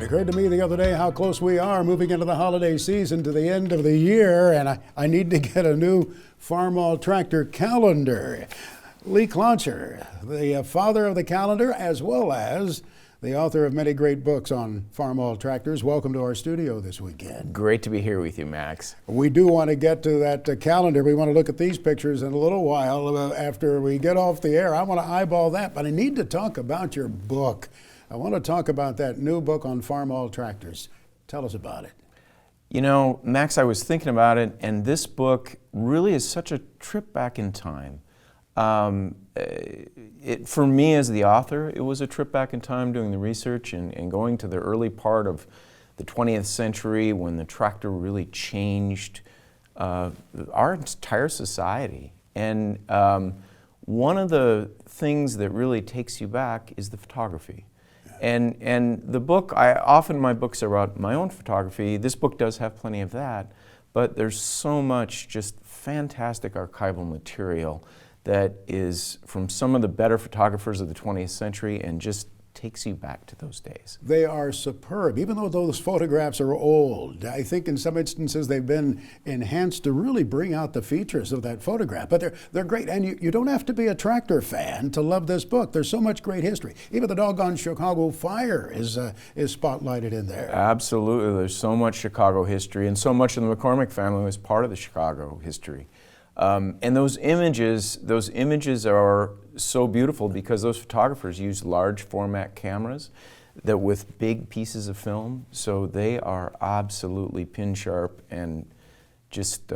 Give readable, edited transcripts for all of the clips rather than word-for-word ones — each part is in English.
It occurred to me the other day how close we are moving into the holiday season to the end of the year, and I need to get a new Farmall tractor calendar. Lee Klancher, the father of the calendar, as well as the author of many great books on Farmall tractors. Welcome to our studio this weekend. Great to be here with you, Max. We do want to get to that calendar. We want to look at these pictures in a little while. After we get off the air, I want to eyeball that, but I need to talk about your book. I want to talk about that new book on Farmall tractors. Tell us about it. You know, Max, I was thinking about it, and this book really is such a trip back in time. For me as the author, it was a trip back in time doing the research and going to the early part of the 20th century when the tractor really changed our entire society. And one of the things that really takes you back is the photography. And the book, often my books are about my own photography. This book does have plenty of that, but there's so much just fantastic archival material that is from some of the better photographers of the 20th century and just takes you back to those days. They are superb, even though those photographs are old. I think in some instances they've been enhanced to really bring out the features of that photograph. But they're great, and you don't have to be a tractor fan to love this book. There's so much great history. Even the doggone Chicago fire is spotlighted in there. Absolutely, there's so much Chicago history, and so much of the McCormick family was part of the Chicago history. And those images are so beautiful because those photographers used large format cameras that with big pieces of film, so they are absolutely pin sharp and just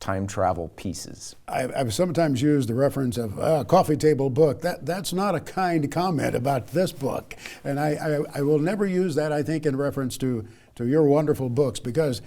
time travel pieces. I've sometimes used the reference of a coffee table book. That's not a kind comment about this book, and I will never use that, I think, in reference to your wonderful books, because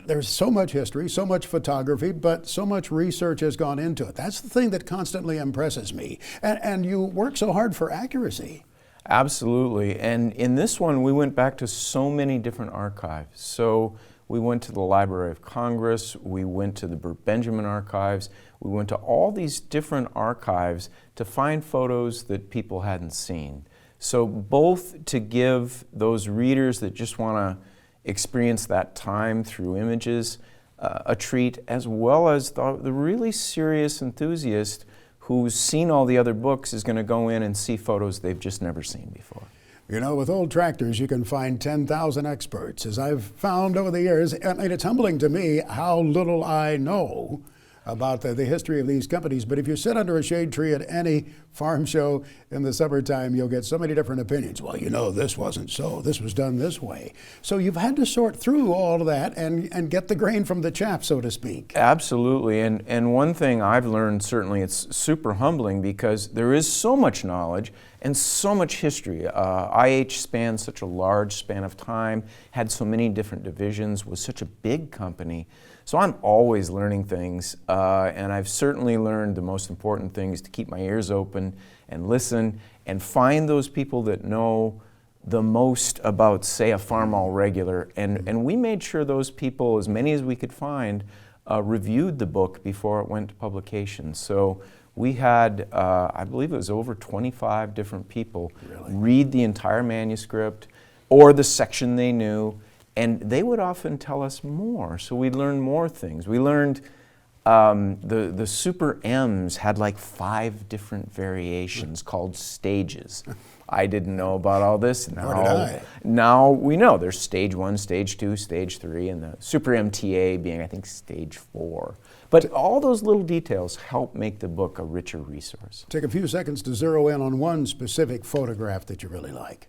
there's so much history, so much photography, but so much research has gone into it. That's the thing that constantly impresses me. And you work so hard for accuracy. Absolutely. And in this one, we went back to so many different archives. So we went to the Library of Congress, we went to the Burt Benjamin archives, we went to all these different archives to find photos that people hadn't seen. So both to give those readers that just want to experience that time through images a treat, as well as the really serious enthusiast who's seen all the other books is going to go in and see photos they've just never seen before. You know, with old tractors, you can find 10,000 experts. As I've found over the years, I mean, it's humbling to me how little I know about the history of these companies. But if you sit under a shade tree at any farm show in the summertime, you'll get so many different opinions. Well, you know, this wasn't so. This was done this way. So you've had to sort through all of that and get the grain from the chaff, so to speak. Absolutely. And one thing I've learned, certainly, it's super humbling because there is so much knowledge and so much history. IH spans such a large span of time, had so many different divisions, was such a big company. So I'm always learning things, and I've certainly learned the most important thing is to keep my ears open and listen and find those people that know the most about, say, a Farmall regular. And we made sure those people, as many as we could find, reviewed the book before it went to publication. So we had, I believe it was over 25 different people read the entire manuscript or the section they knew. And they would often tell us more, so we learned more things. We learned the Super M's had like 5 different variations called stages. I didn't know about all this. Now we know there's stage 1, stage 2, stage 3, and the Super MTA being, I think, stage 4. But all those little details help make the book a richer resource. Take a few seconds to zero in on one specific photograph that you really like.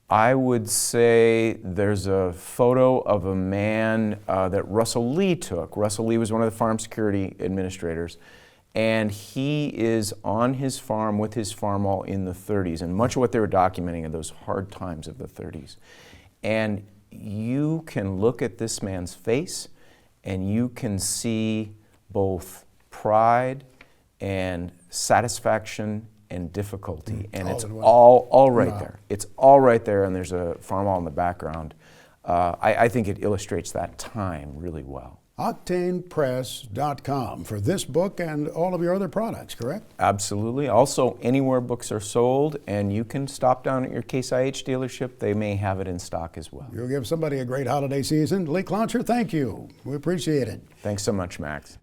I would say there's a photo of a man that Russell Lee took. Russell Lee was one of the farm security administrators, and he is on his farm with his Farmall in the 30s, and much of what they were documenting are those hard times of the 30s. And you can look at this man's face, and you can see both pride and satisfaction and difficulty, and it's all right there. It's all right there, and there's a Farmall in the background. I think it illustrates that time really well. octanepress.com for this book and all of your other products, correct? Absolutely. Also, anywhere books are sold, and you can stop down at your Case IH dealership. They may have it in stock as well. You'll give somebody a great holiday season. Lee Klancher, thank you. We appreciate it. Thanks so much, Max.